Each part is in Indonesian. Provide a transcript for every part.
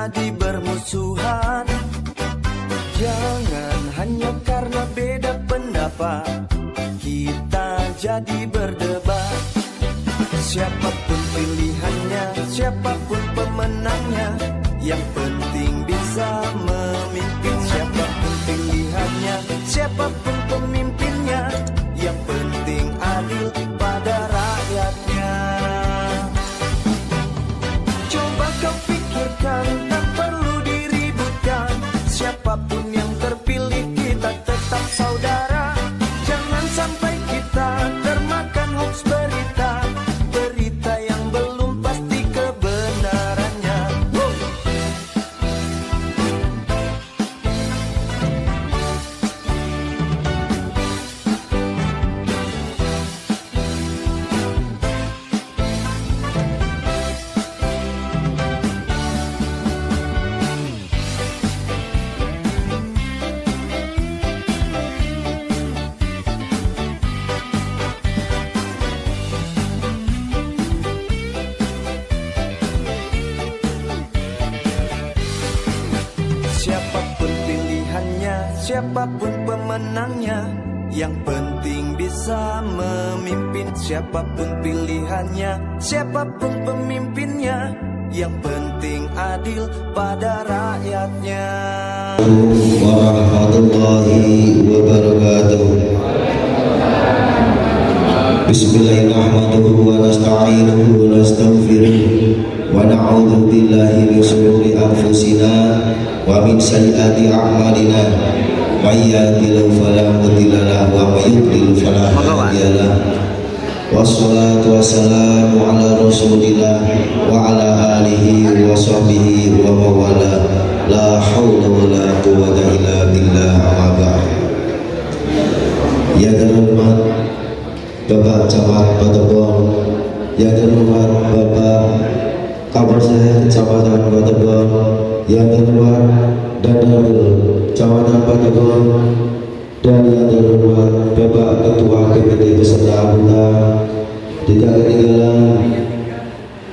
jadi bermusuhan. Jangan hanya karena beda pendapat kita jadi berdebat. Siapapun pilihannya, siapapun pemenangnya, yang penting bisa memimpin. Siapapun pilihannya, siapapun pemimpinnya, yang penting adil pada rakyatnya. Coba kau pikirkan, tak perlu diributkan. Siapapun yang terpilih, kita tetap saudara. Jangan sampai kita termakan hoax berita, berita yang belum pasti kebenarannya. Siapapun pilihannya, siapapun pemenangnya, yang penting bisa memimpin. Siapapun pilihannya, siapapun pemimpinnya, yang penting adil pada rakyatnya. Warahmatullahi wabarakatuh. Bismillahirrahmanirrahim. Wa nasta'inuhu wa nastaghfiruh wa na'udzu billahi min shururi anfusina wa min sayyiati a'malina. May yahdihillahu fala mudilla lahu wa may yudlil fala hadiya lahu. Wassalatu wassalamu ala Rasulillah wa ala alihi wa sahbihi wa mawala. La haula wa la quwwata illa billah. Amma ba'd. Yang terhormat Bapak Camat Batebon, yang terhormat Bapak Kapolsek Kecamatan Batebon, yang terhormat Danramil Kecamatan Batebon, dan yang terhormat Bapak Ketua DPD beserta anggota. Tidak ketinggalan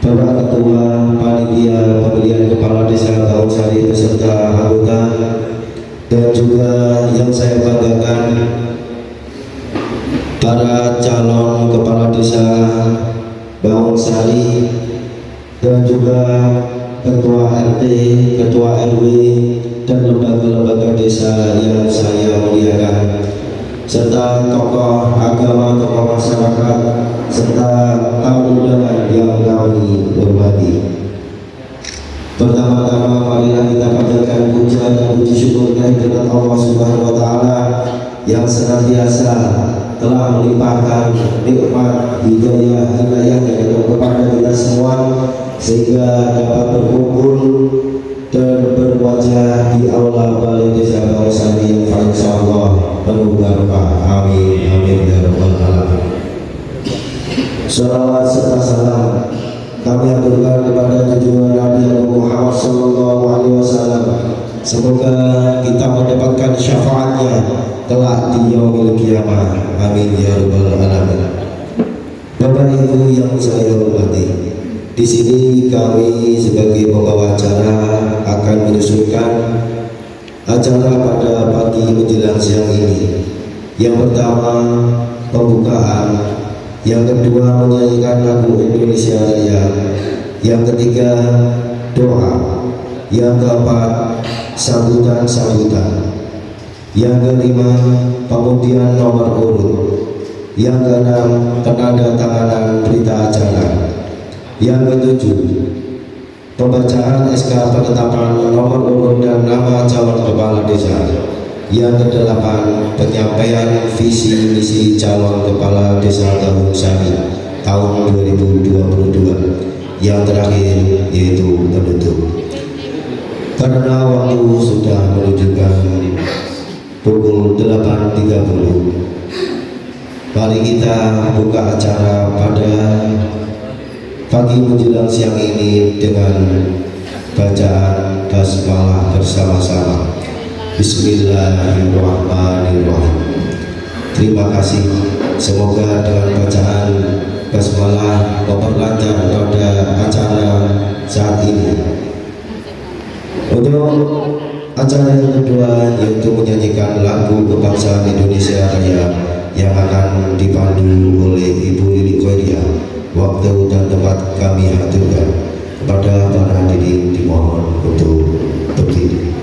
Bapak Ketua Panitia Pemilihan Kepala Desa Kawusari beserta anggota, dan juga yang saya banggakan para calon kepala desa Bawungsari, dan juga ketua RT, ketua RW, dan lembaga-lembaga desa yang saya muliakan, serta tokoh agama, tokoh masyarakat, serta tamu undangan yang kami hormati. Pertama-tama marilah kita panjatkan puja dan puji syukur kehadirat Allah Subhanahu wa taala yang senantiasa telah melimpahkan nikmat hidayahnya kepada kita semua, sehingga dapat berkumpul dan berwajah di aula balai desa Bawungsari yang insyaallah penuh barokah. Amin amin ya rabbal alamin. Shalawat serta salam kami aturkan kepada junjungan Nabi Muhammad sallallahu alaihi wasallam. Semoga kita mendapatkan syafaatnya kelak di yaumil qiyamah. Amin ya rabbal alamin. Bapak Ibu yang saya hormati, di sini kami sebagai pembawa acara akan menyusulkan acara pada pagi menjelang siang ini. Yang pertama pembukaan, yang kedua menyanyikan lagu Indonesia Raya, yang ketiga doa, yang keempat sambutan-sambutan, yang kelima pengundian nomor urut, yang keenam penanda tanganan berita acara, yang ketujuh pembacaan SK penetapan nomor urut dan nama calon kepala desa, yang kedelapan penyampaian visi misi calon kepala desa Bawungsari tahun 2022, yang terakhir yaitu penutup. Karena waktu sudah menunjukkan pukul 8.30, mari kita buka acara pada pagi menjelang siang ini dengan bacaan basmalah bersama-sama. Bismillahirrahmanirrahim. Terima kasih. Semoga dengan bacaan basmalah memperlancar pada acara saat ini. Untuk acara yang kedua yaitu menyanyikan lagu kebangsaan Indonesia Raya yang akan dipandu oleh Ibu Lili Khairia. Waktu dan tempat kami haturkan. Kepada para hadirin dimohon untuk berdiri.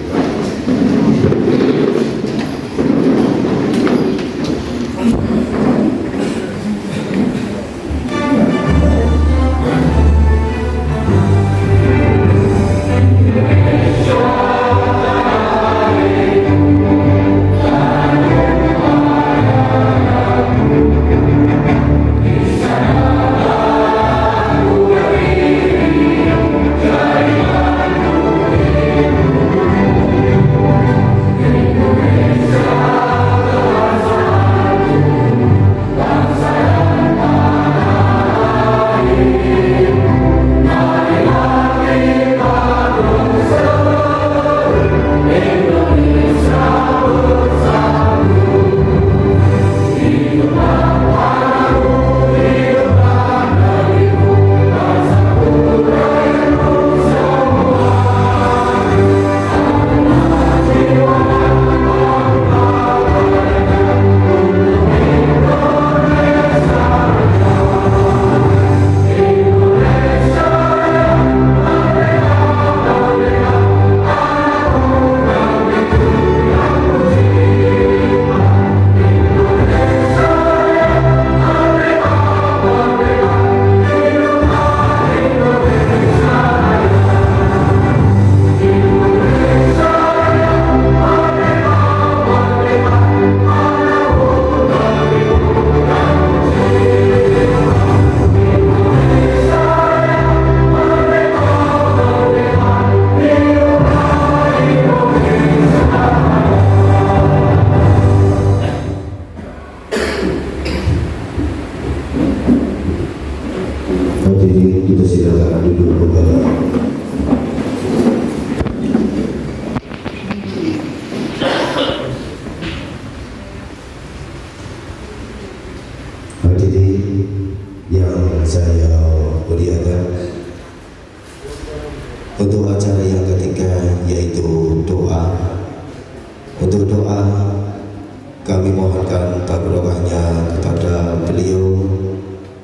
Hadirin dipersilakan duduk kembali. Hadirin yang saya muliakan, untuk acara yang ketiga yaitu doa. Untuk doa kami mohonkan barokahnya kepada beliau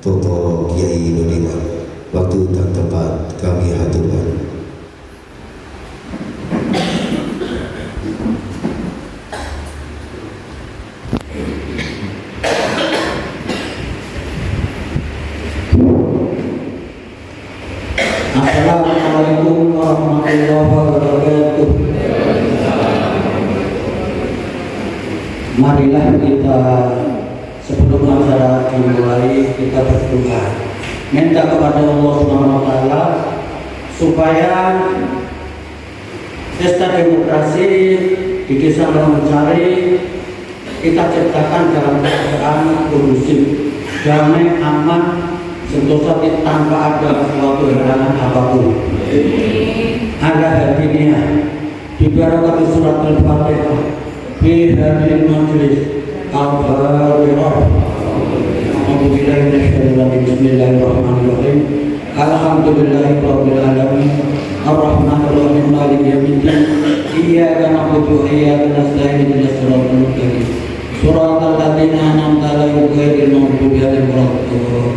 Bapak Kiai Nuriman. Waktu dan tempat kami haturkan. Assalamualaikum warahmatullahi wabarakatuh. Marilah kita sebelum acara dimulai kita berdoa, minta kepada Allah Subhanahu wa taala supaya pesta demokrasi di Desa Lemonsari kita ciptakan dalam keadaan kondusif, damai, aman, sentosa tanpa ada suatu halangan apapun. Ada hadinya di barakati surat Al-Fatihah fi hadil majlis al-Fatihah. Bismillahirrahmanirrahim. Alhamdulillahirabbil alamin. Ar-Rahmanir-Rahim. Maliki yaumiddin. Iyyaka na'budu wa iyyaka nasta'in. Ihdinas siratal mustaqim. Shiratal ladzina an'amta 'alaihim ghairil maghdubi 'alaihim waladdallin.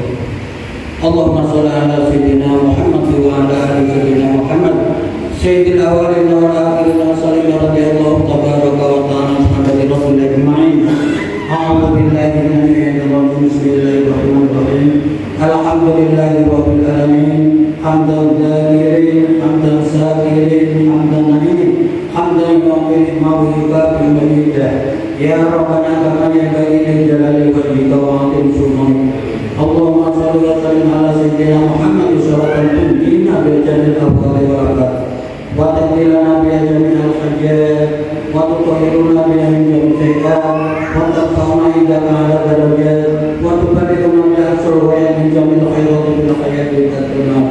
Allahumma shalli ala sayyidina Muhammad wa ala ali sayyidina Muhammad sayyidil awwalin wal akhirin wa sallallahu radhiyallahu tabaraka wa ta'ala sahabati rasul ajma'in. A'udzu billahi minasyaitonir rajim. Bismillahirrahmanirrahim. Alhamdulillahi rabbil alamin. Hamdan zakirin, hamdan sakirin, hamdan na'imin, hamdan yu'min mawhiba bil majidah. Ya Rabbana kama yanbaghi li jalali wajhika wa 'azimi sultanik. Allahumma shalli wa sallim ala sayyidina Muhammad syaratan tunjina bil jannati al-fadli wal barakah wa taqilana bi jami'il hajat wa tutahhiruna bi min jami'il sayyi'at wa tarfa'una ila a'la darajat wa tuballighuna bi aqsal min jami'il khairati fil hayati wa dunya.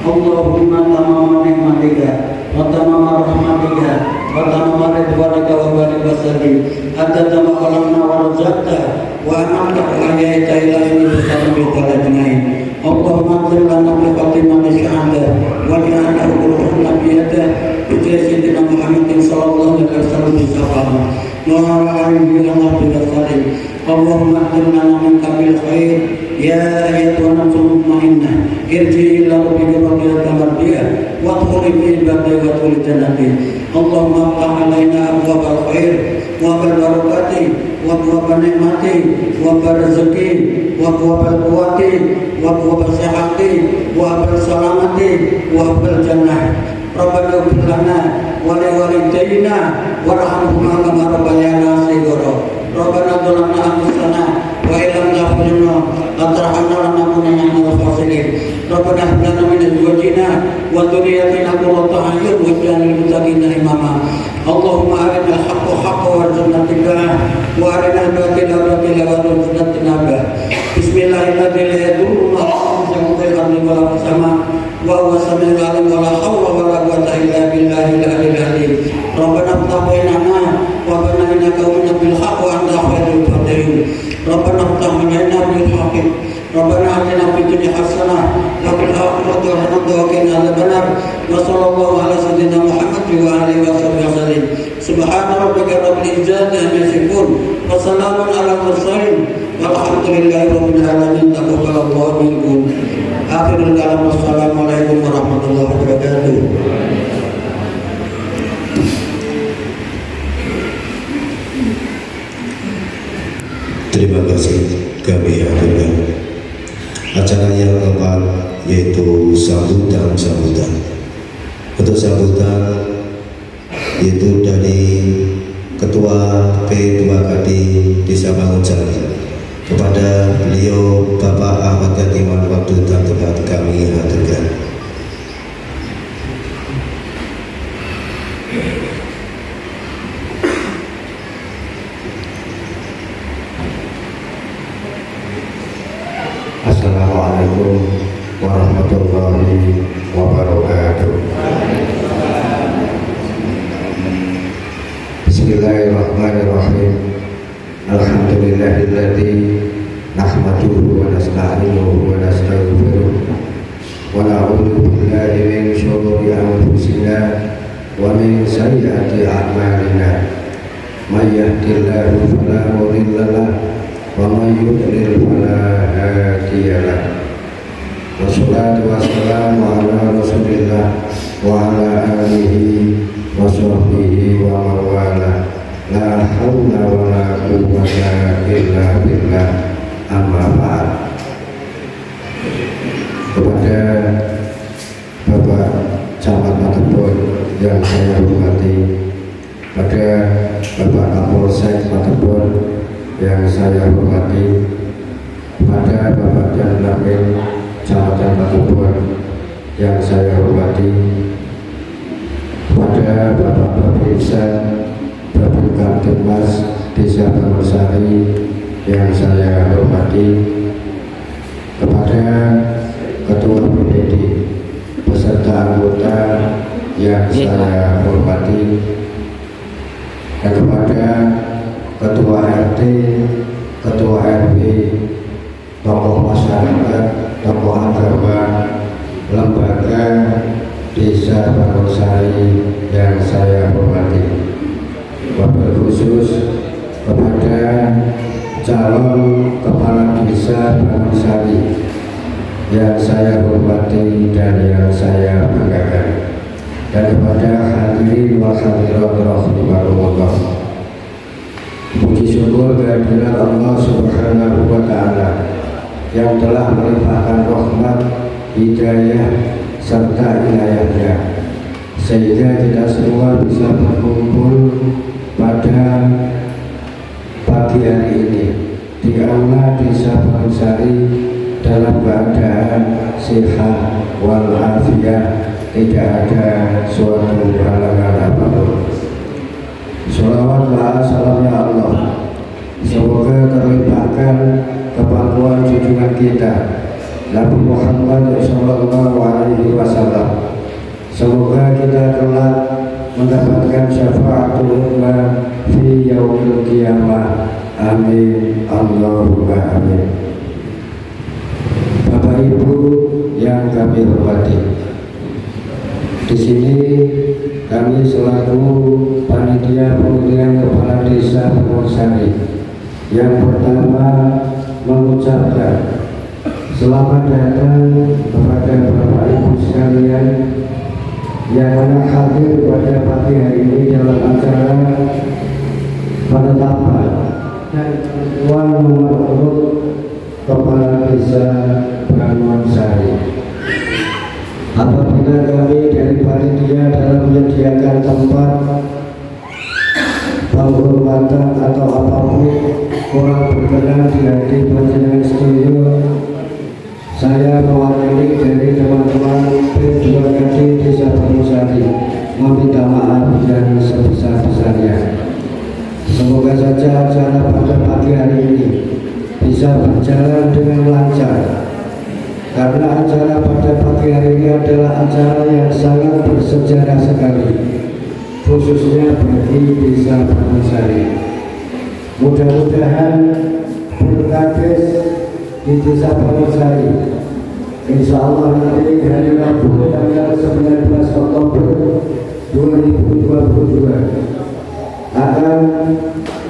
Allahumma tamama ni'matika wa tamama rahmatika wa tamama ridwanika wa barik wa sallim hatta tamakkalna wa razaqta wa an'amta alayka ila ini ajma'in. Allahumma qul lana bi khatimati syahada wa ja'alna qulubana bi yadihi سيدنا محمد صلى الله عليه وسلم بسفره وعلى آله وصحبه وسلم. اللهم اهدنا منك بالخير يا أيتها النفس المطمئنة ارجعي إلى ربك راضية مرضية وادخلي في عبادي وادخلي جنتي. اللهم افتح علينا أبواب الخير وأبواب البركات وأبواب النعمة وأبواب الرزق وأبواب القوة وأبواب الصحة وأبواب السلامة وأبواب الجنة. ربنا اغفر لنا ولوالدينا وارحمهما كما ربيانا صغيرا. ربنا ظلمنا أنفسنا وإن لم تغفر لنا وترحمنا لنكونن من الخاسرين. ربنا هب لنا من أزواجنا وذرياتنا قرة أعين واجعلنا للمتقين إماما. اللهم أرنا الحق حقا وارزقنا اتباعه وأرنا الباطل باطلا وارزقنا اجتنابه. بسم الله الذي لا يضر مع اسمه في الأرض ولا في السماء وهو السميع العليم ولا حول ولا قوة إلا بالله العلي العظيم. ربنا افتح بيننا وبين قومنا بالحق وأنت خير الفاتحين. ربنا افتح علينا بالحق. ربنا آتنا في الدنيا حسنة وفي الآخرة حسنة وقنا عذاب النار. وصلى الله على سيدنا محمد وآله وصحبه وسلم. سبحان ربك رب العزة عما يصفون وسلام على المرسلين والحمد لله رب العالمين. تقبل الله منكم. آخر الكلام والسلام عليكم ورحمة الله وبركاته. Terima kasih kami haturkan. Acara yang keempat yaitu sambutan. Untuk sambutan yaitu dari Ketua P2KD Desa Bangunjali kepada beliau Bapak Ahmad Yatiman waktu dan tempat kami haturkan. Assalamualaikum warahmatullahi wabarakatuh. Bismillahirrahmanirrahim. Alhamdulillahilladzi nahmaduhu wa nasta'inuhu wa nastaghfiruh wa na'udzu billahi min syururi anfusina wa min sayyiati a'malina. May yahdihillahu fala mudilla lahu wa may yudlil fala hadiya lahu. Wassalatu wassalamu ala Rasulillah wa ala alihi wa sahbihi wa man wala. La haula wa la quwwata illa billah. Amma ba'd. Kepada Bapak Camat Matepun yang saya hormati, pada Bapak Kapolsek Matepun yang saya hormati, pada Bapak Danramil Kecamatan Matepun yang saya hormati, pada Bapak Babinsa Bapak Kamtibmas Desa Bangunsari yang saya hormati, kepada Ketua PPD beserta anggota yang saya hormati, dan kepada Ketua RT, Ketua RW, tokoh masyarakat, tokoh agama, lembaga Desa Bangunsari yang saya hormati. Wabil khusus kepada calon kepala desa Bangunsari yang saya hormati dan yang saya banggakan, dan kepada hadirin wal hadirat rahimakumullah. Puji syukur kehadirat Allah Subhanahu wa Ta'ala yang telah melimpahkan rahmat, hidayah serta inayahnya sehingga kita semua bisa berkumpul pada pagi hari ini di aula Desa Bangunsari dalam keadaan sehat walafiat, tidak ada suatu halangan apapun. Sholawat wa salamnya Allah semoga terlimpahkan kepangkuan junjungan kita Nabi Muhammad Sallallahu Alaihi Wasallam. Semoga kita kelak mendapatkan syafaatul ummah fi yaumil qiyamah. Amin Allahumma amin. Bapak Ibu yang kami hormati, Di sini kami selaku panitia pemilihan kepala desa Purwosari yang pertama mengucapkan selamat datang kepada Bapak Ibu sekalian yang akan hadir pada pagi hari ini dalam acara penetapan dan penentuan nomor urut kepala desa Purwosari. Apabila kami dari panitia dalam menyediakan tempat penghormatan atau apapun kurang berkenan di hati panjenengan sedaya, saya mewakili dari teman-teman P2KD Desa Purwosari meminta maaf yang sebesar-besarnya. Semoga saja acara pada pagi hari ini bisa berjalan dengan lancar, karena acara pada pagi hari ini adalah acara yang sangat bersejarah sekali, khususnya bagi Desa Purwosari. Mudah-mudahan Purkades di Desa Purwosari insya Allah nanti hari Rabu tanggal 19 Oktober 2022 akan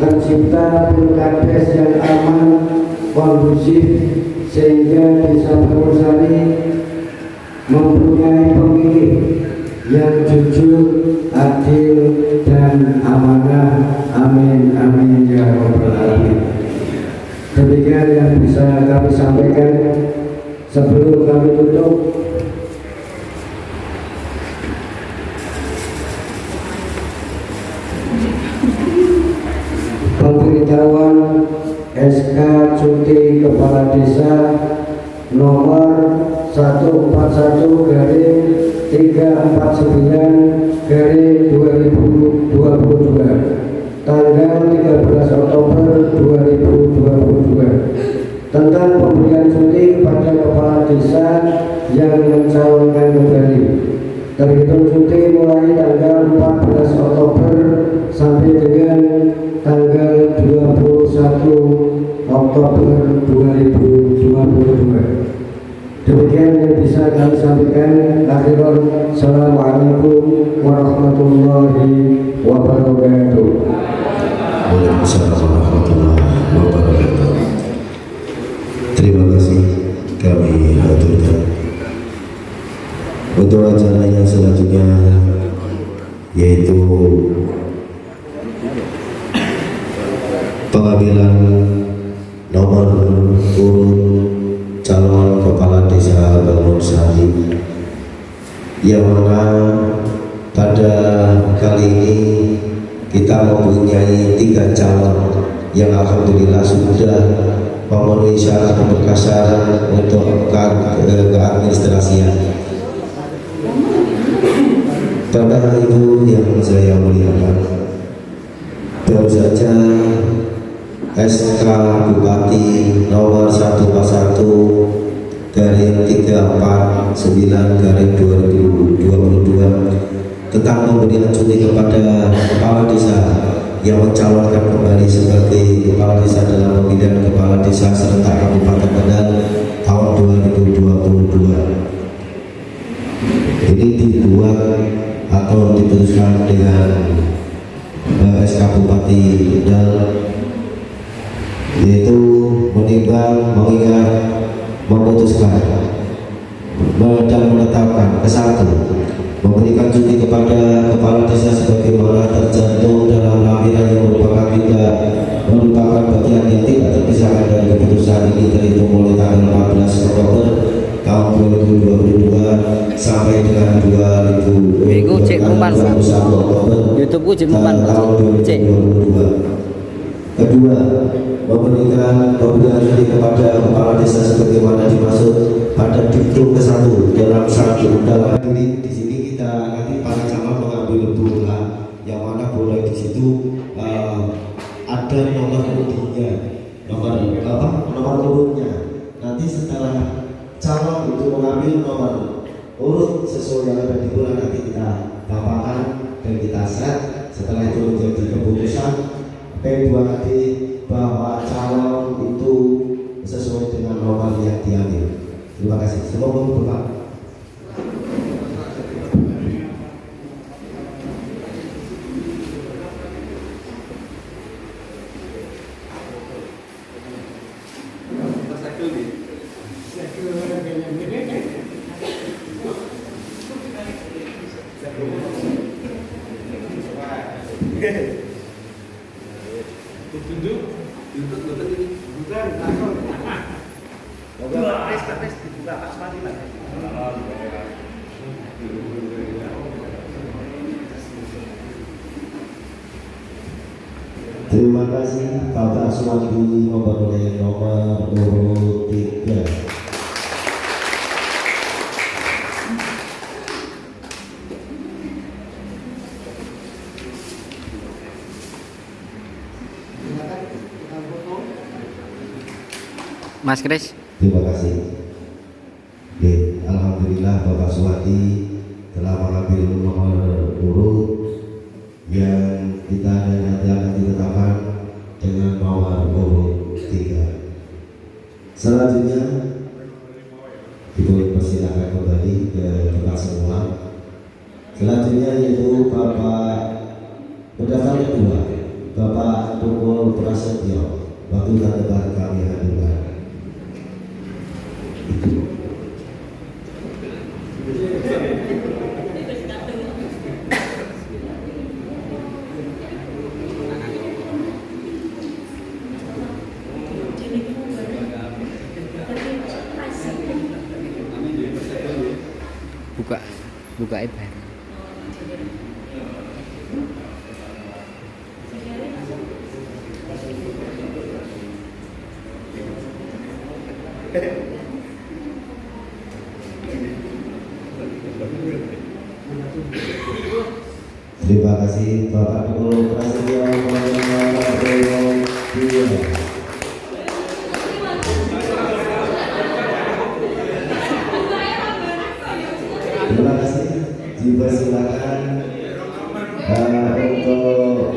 tercipta Purkades yang aman, kondusif, sehingga Desa Purwosari mempunyai pemilih yang jujur, adil, dan amanah. Amin, amin, ya rabbal alamin. Demikian yang bisa kami sampaikan. Sebelum kami tutup, pemberitahuan SK cuti kepala desa nomor 141-349-2022 tanggal 13 Oktober 2022 tentang pemberian cuti kepada kepala desa yang mencalonkan kembali. Terhitung cuti mulai tanggal 14 Oktober sampai dengan tanggal 21 Oktober 2022. Demikian yang bisa kami sampaikan. Akhirul, assalamualaikum warahmatullahi wabarakatuh. Waalaikumsalam warahmatullahi wabarakatuh. Terima kasih kami haturkan. Untuk acara yang selanjutnya yaitu pengambilan nomor urut calon kepala desa Purwosari, yang mana pada kali ini kita mempunyai 3 calon yang alhamdulillah sudah memenuhi syarat keberkasan untuk keadministrasian. Bapak Ibu yang saya muliakan, baru saja SK Bupati nomor 141/349/2022 tentang pemberian cuti kepada kepala desa yang mencalonkan kembali sebagai kepala desa dalam pemilihan kepala desa serentak Kabupaten Kendal tahun 2022. Ini dibuat atau diputuskan dengan SK Bupati Kendal, yaitu menimbang, mengingat, memutuskan dan menetapkan ke-1, memberikan cuti kepada kepala desa sebagaimana tercantum dalam lampiran yang merupakan bagian yang tidak terpisahkan dari keputusan ini terhitung mulai tanggal 14 Oktober tahun 2022 sampai dengan 2021 Oktober tahun 2022. Kedua, memberikan pemberian cuti kepada kepala desa sebagaimana dimaksud pada diktum ke-1 dalam satu undang ini. Di sini kita nanti para camat mengambil bola, yang mana bola di situ ada nomor urutnya, nomor urutnya. Nanti setelah calon itu mengambil nomor urut sesuai yang ada di bola, nanti kita paparkan dan kita set. Setelah itu menjadi keputusan P2KD bahwa calon itu sesuai dengan nomor yang diambil. Terima kasih. Semoga bermanfaat. Terima kasih Bapak Suwandi memperoleh nomor urut 3. Mas Kris. Terima kasih. Oke, alhamdulillah Bapak Suwandi telah mengambil nomor urut yang kita nanti akan ditetapkan dengan nomor urut 3. Selanjutnya dipersilakan kembali ke tempat semula. Selanjutnya yaitu Bapak pendaftar kedua, Bapak Tukul Prasetyo. Waktu dan tempat kami hadirkan. Buka ibadah. Terima kasih Bapak Tukul Prasetyo. Terima kasih. Dipersilakan untuk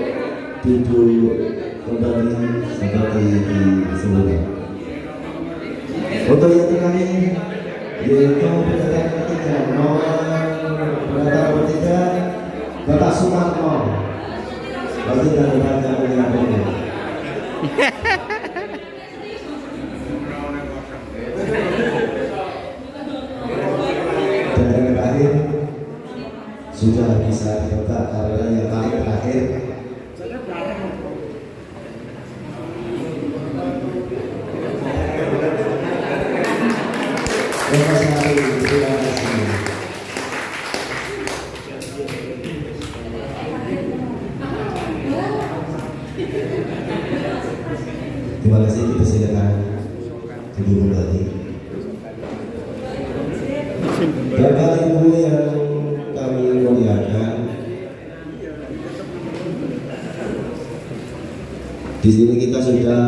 duduk kembali seperti di sebelumnya. Untuk yang terakhir yaitu pendaftar ketiga, nomor pendaftar ketiga Bapak Sumarno. Berarti dari mana punya. Dan yang terakhir sudah bisa ditebak karena yang paling terakhir terima kasih. Dipersilakan duduk kembali. Bapak Ibu yang kami muliakan, di sini kita sudah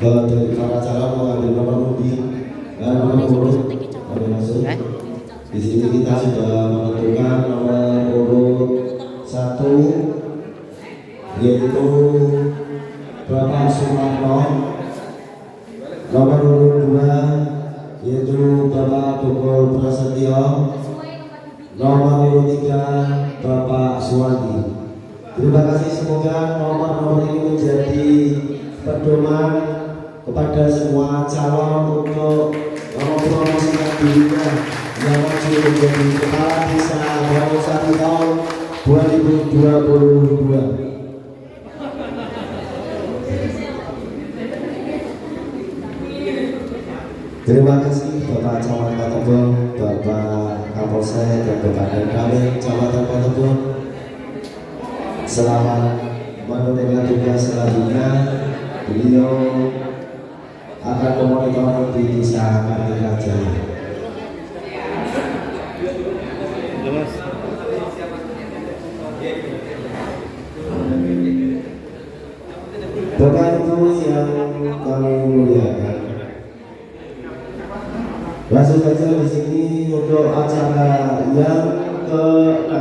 dari para calon mengambil nomor undi dan nomor urut kami masuk. Di sini kita sudah menentukan nomor urut 1 yaitu Bapak Sumarno, nomor urut 2 yaitu Bapak Tukul Prasetyo, nomor urut 3 Bapak Suwandi. Terima kasih, semoga nomor-nomor ini menjadi pedoman kepada semua calon untuk mempromosikan dirinya yang maju menjadi kepala desa dalam 1 tahun 2022. Terima kasih Bapak Camat Patebon, Bapak Kapolsek dan Bapak Danramil Kecamatan Patebon. Selamat menunaikan tugas selanjutnya. Beliau akan memonitor di desa Kartika Jaya. Bapak Ibu yang kami muliakan, langsung saja di sini untuk acara yang ke-6.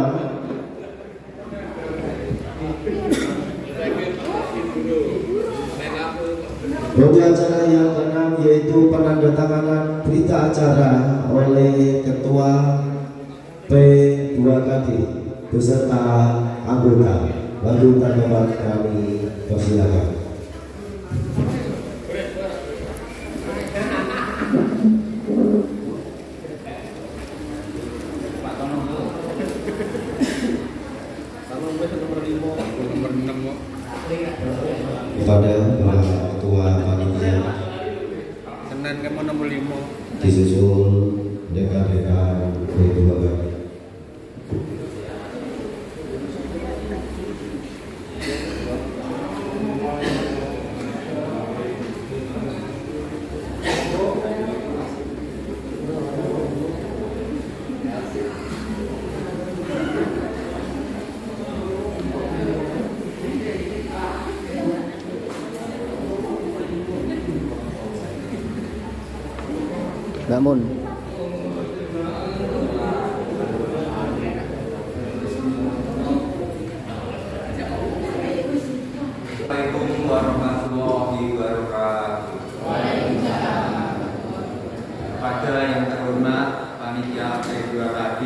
Untuk acara yang ke-6 yaitu penandatanganan berita acara oleh Ketua P2KD beserta anggota. Lalu tanggapan kami persilakan. kepada Bapak Ketua Panitia Senin kamu 65. disusul dekan-dekan kedua. Bangun. Assalamualaikum warahmatullahi wabarakatuh. Kepada yang terhormat panitia P2KD,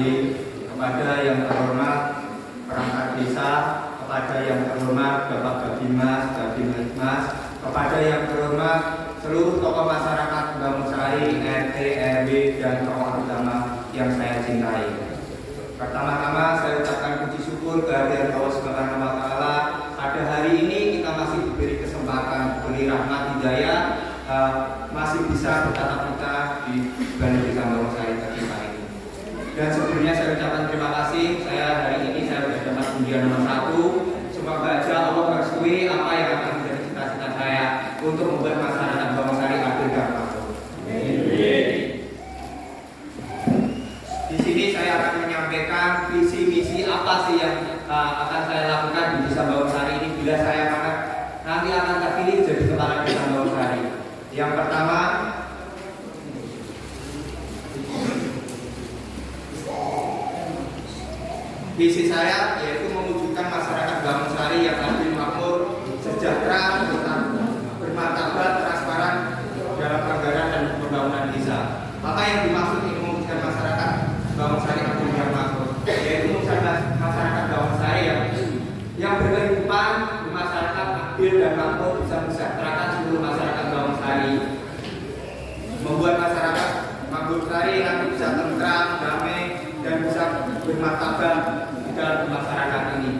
kepada yang terhormat perangkat desa, kepada yang terhormat Bapak Babimas, Babinmas, kepada yang terhormat seluruh tokoh masyarakat Bangunsari, RT, RW, dan tokoh agama yang saya cintai. Pertama-tama saya ucapkan puji syukur kehadiran Allah Subhanahu wa Ta'ala. Pada hari ini kita masih diberi kesempatan, diberi rahmat hidayah, masih bisa bertatap muka di Balai Desa Bangunsari tercinta ini. Dan sebelumnya saya ucapkan terima kasih. Saya hari ini saya sudah dapat undian nomor 1. Semoga aja Allah merestui apa yang akan menjadi cita-cita saya untuk membuat masyarakat Bangunsari adil dan makmur. Di sini saya akan menyampaikan visi misi apa sih yang akan saya lakukan di Desa Bangunsari ini bila saya nanti akan terpilih jadi kepala Desa Bangunsari. Yang pertama, visi saya yaitu mewujudkan masyarakat Bangunsari yang adil makmur, sejahtera, bermartabat, transparan dalam anggaran dan pembangunan desa. Maka yang dimaksud ini mewujudkan masyarakat Bangunsari adil dan makmur, yaitu mewujudkan masyarakat Bangunsari yang berkehidupan di masyarakat adil dan makmur, bisa mensejahterakan seluruh masyarakat Bangunsari, membuat masyarakat Bangunsari nanti bisa tentram, damai, dan bisa bermartabat di dalam masyarakat ini.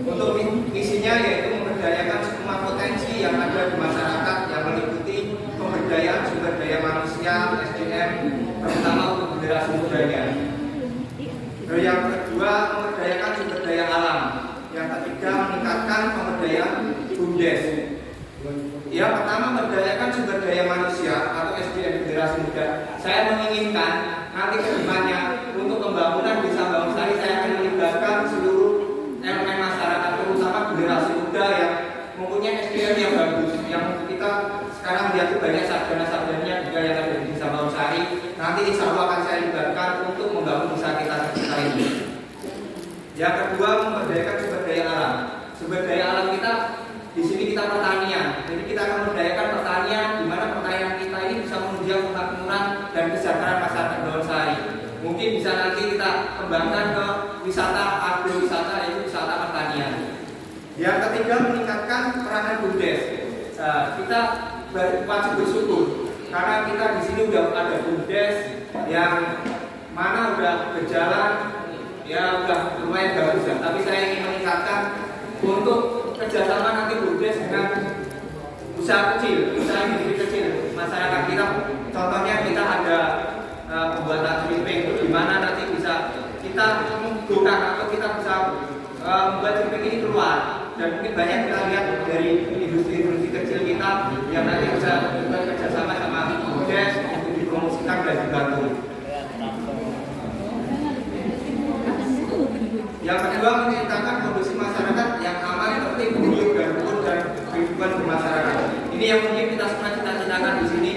Untuk misinya yaitu memberdayakan semua potensi yang ada di masyarakat yang meliputi pemberdayaan sumber daya manusia, SDM, terutama untuk generasi mudanya. Yang kedua, memberdayakan sumber daya alam. Yang ketiga, meningkatkan pemberdayaan BUMDes. Yang pertama, memberdayakan sumber daya manusia atau SDM generasi muda. Saya menginginkan nanti kedepannya untuk pembangunan Desa Bangunsari saya akan melibatkan seluruh elemen masyarakat, terutama generasi muda yang mempunyai SDM yang bagus. Yang kita sekarang lihat banyak sarjana-sarjananya juga yang ada di Desa Bangunsari. Nanti insya Allah akan saya libatkan untuk membangun desa kita ini. Yang kedua, memberdayakan sumber daya alam. Sumber daya alam kita di sini kita pertanian. Jadi kita akan memberdayakan pertanian, di mana pertanian kita ini bisa menunjang kemakmuran dan kesejahteraan masyarakat Bangunsari. Mungkin bisa nanti kita kembangkan ke wisata agrowisata, yaitu wisata pertanian. Yang ketiga, meningkatkan peranan BUMDes. Kita wajib bersyukur karena kita di sini udah ada BUMDes yang mana udah berjalan, ya udah lumayan bagus ya. Tapi saya ingin meningkatkan untuk kerjasama nanti BUMDes dengan usaha kecil, usaha industri kecil masyarakat kita. Contohnya kita ada pembuatan sleeping, di mana nanti bisa kita membuka atau kita bisa membuat sleeping ini keluar. Dan mungkin banyak kita lihat dari industri-industri kecil kita yang nanti bisa bekerjasama sama BUMDes untuk dipromosikan dan dibantu. Yang kedua, menciptakan kondisi masyarakat yang aman, tertib, hidup dan rukun dan kehidupan bermasyarakat. Ini yang mungkin kita semua cita-citakan di sini.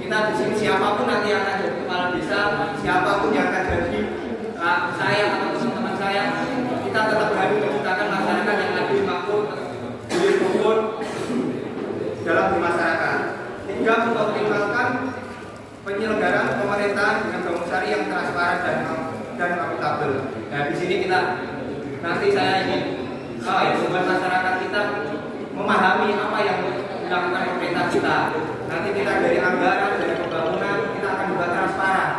Kita di sini siapapun nanti yang akan jadi kepala desa, siapapun yang akan jadi saya atau teman-teman saya, kita tetap harus menciptakan masyarakat yang adil, makmur, hidup rukun dalam bermasyarakat. Tiga, mengoptimalkan penyelenggaraan pemerintahan dengan Bangunsari yang transparan dan akuntabel. Nah, di sini kita nanti saya ingin membuat masyarakat kita memahami apa yang dilakukan pemerintah kita. Nanti kita dari anggaran, dari pembangunan, kita akan buat transparan.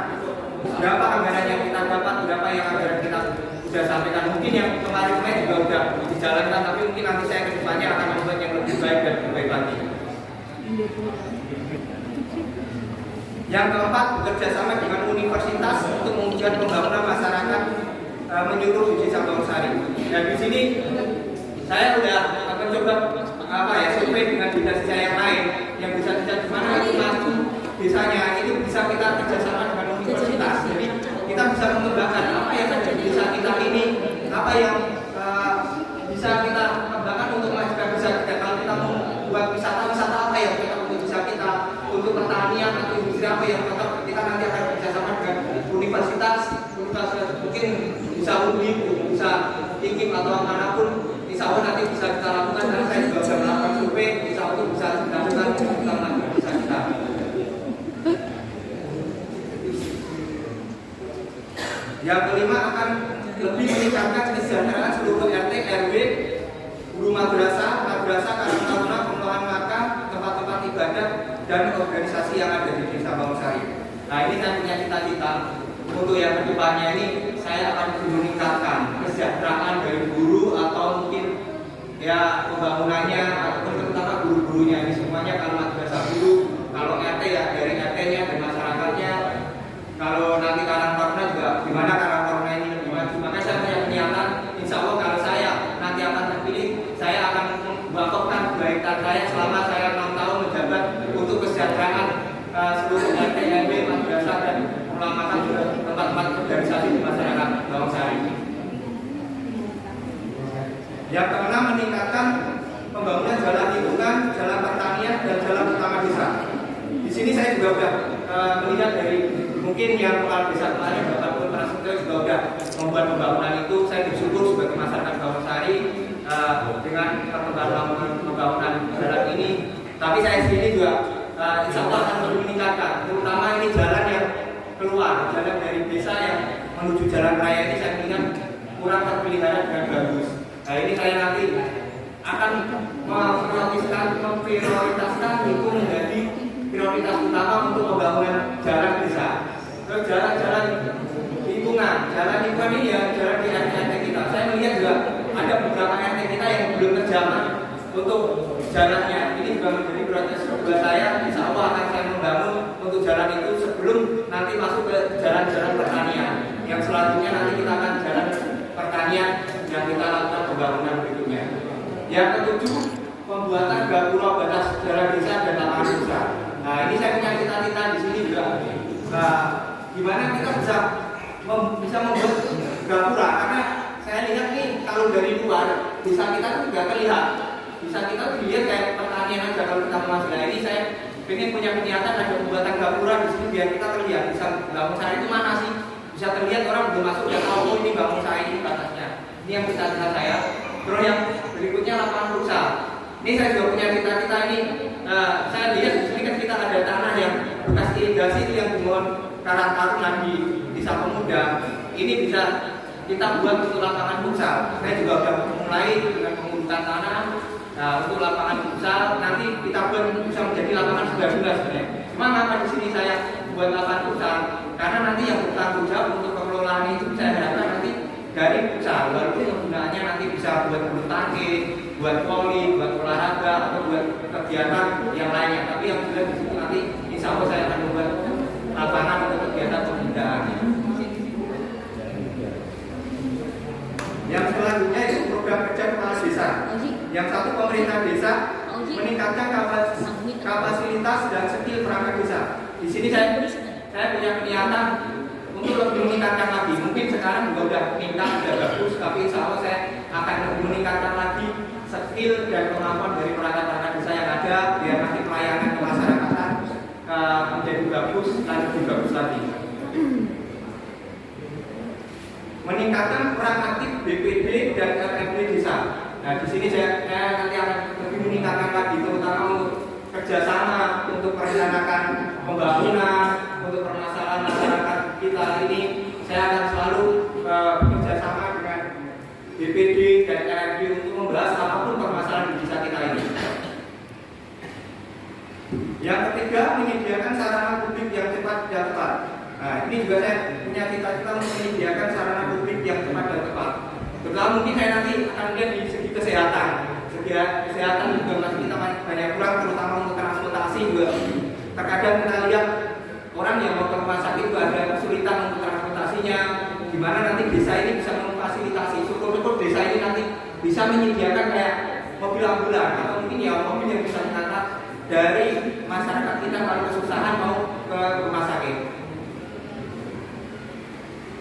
Berapa anggaran yang kita dapat, berapa yang anggaran kita sudah sampaikan. Mungkin yang kemarin juga sudah dijalankan, tapi mungkin nanti saya ke depannya akan membuat yang Yang keempat, bekerja sama dengan universitas untuk mewujudkan pembangunan masyarakat menyeluruh di Desa Bawungsari. Dan di sini saya sudah mencoba survei dengan desa-desa yang lain yang bisa-bisa di mana itu maju desanya itu bisa kita kerjasama dengan universitas. Jadi kita bisa mengembangkan apa yang ada di desa kita ini, apa yang bisa kita kembangkan untuk memajukan desa kita. Kalau kita mau buat wisata apa yang kita untuk desa kita, untuk pertanian atau industri apa yang kita nanti akan kerjasama dengan universitas mungkin bisa UNI, bisa IKIP atau manapun. Insya Allah nanti bisa kita lakukan dan saya juga sudah melakukan survei. Insya Allah bisa dilakukan kita melakukan desa kita. Yang kelima akan lebih meningkatkan kesejahteraan seluruh RT, RW, guru madrasah, karang taruna, pengelolaan makam, tempat-tempat ibadah dan organisasi yang ada di Desa Bawungsari. Nah ini saya punya cita-cita untuk yang kedepannya ini saya akan meningkatkan kesejahteraan dari guru atau mungkin ya pembangunannya ataupun terutama guru-gurunya ini semuanya. Kalau madrasah guru, kalau RT ya dari RT-nya dan masyarakatnya. Kalau nanti karang taruna juga gimana karang taruna ini lebih maju. Makanya saya punya niatan, insya Allah kalau saya nanti akan terpilih, saya akan membangkokkan kebaikan saya selama saya 6 tahun menjabat untuk kesejahteraan seluruh RT, RW, madrasah dan ulama juga tempat-tempat organisasi di masyarakat Bawungsari. Yang keenam, meningkatkan pembangunan jalan lingkungan, jalan pertanian dan jalan utama desa. Di sini saya juga sudah melihat dari mungkin yang kepala desa kemarin Bapak Pun Prasetyo juga sudah membuat pembangunan itu. Saya bersyukur sebagai masyarakat Bawungsari dengan perkembangan pembangunan jalan ini. Tapi saya sendiri juga insya Allah akan lebih meningkatkan, terutama ini jalan yang keluar, jalan dari desa yang menuju jalan raya ini saya ingat kurang terpelihara dengan bagus. Nah ini saya nanti akan memprioritaskan itu menjadi prioritas utama untuk pembangunan jalan desa. Terus jalan-jalan lingkungan ini ya jalan di RT kita. Saya melihat juga ada beberapa RT kita yang belum terjamah untuk jalannya. Ini juga menjadi prioritas kedua saya. Insya Allah akan saya membangun untuk jalan itu sebelum nanti masuk ke jalan-jalan pertanian. Yang selanjutnya nanti kita akan jalan pertanian yang kita lakukan pembangunan berikutnya. Yang ketujuh, pembuatan gapura batas jalan desa dan lapangan desa. Nah ini saya punya cita-cita di sini juga. Gimana kita bisa membuat gapura, karena saya lihat nih kalau dari luar desa kita itu tidak terlihat. Desa kita dilihat kayak pertanian aja kalau kita masuk. Nah ini saya pengen punya niatan ada pembuatan gapura di sini biar kita terlihat. Bisa Bawungsari itu mana sih? Bisa terlihat orang belum masuk ya tahu oh ini Bawungsari ini batasnya. Ini yang cita-cita saya. Terus yang berikutnya lapangan futsal. Ini saya juga punya cita-cita ini. Saya lihat di sini kan kita ada tanah yang bekas irigasi itu yang dibangun karang taruna di Desa Pemuda. Ini bisa kita buat untuk lapangan futsal. Saya juga sudah mulai dengan pengurutan tanah. Nah untuk lapangan futsal nanti kita buat bisa menjadi lapangan sebenarnya. Cuma kenapa di sini saya buat lapangan futsal? Karena nanti yang bertanggung jawab untuk pengelolaan itu saya harapkan nanti dari futsal. Walaupun penggunaannya nanti bisa buat bulu tangkis, buat voli, buat olahraga atau buat kegiatan yang lainnya. Tapi yang jelas di situ nanti insya Allah saya akan membuat lapangan untuk kegiatan pembinaan. Yang selanjutnya itu program kerja kepala desa. Yang satu, pemerintah desa meningkatkan kapasitas dan skill perangkat desa. Di sini saya punya niatan untuk lebih meningkatkan lagi. Mungkin sekarang juga sudah meningkat, sudah bagus, tapi insya Allah saya akan lebih meningkatkan lagi skill dan kemampuan dari perangkat desa yang ada biar nanti pelayanan ke masyarakat menjadi bagus dan lebih bagus lagi. Meningkatkan peran aktif BPD dan RMD desa. Nah di sini saya nanti akan lebih meningkatkan lagi, terutama untuk kerjasama untuk merencanakan pembangunan, untuk permasalahan masyarakat kita ini. Saya akan selalu bekerjasama dengan BPD dan RMD untuk membahas apapun permasalahan di desa kita ini. Yang ketiga, menyediakan sarana publik yang cepat dan tepat. Nah, ini juga saya punya cita-cita untuk menyediakan sarana publik yang cepat dan tepat. Terutama mungkin saya nanti akan lihat di segi kesehatan. Segi kesehatan juga masih kita banyak kurang, terutama untuk transportasi terkadang kita lihat orang yang mau ke rumah sakit itu ada kesulitan untuk transportasinya, gimana nanti desa ini bisa memfasilitasi, syukur-syukur desa ini nanti bisa menyediakan kayak mobil ambulan atau mungkin ya mobil yang bisa mengangkat dari masyarakat kita kalau kesusahan mau ke rumah sakit.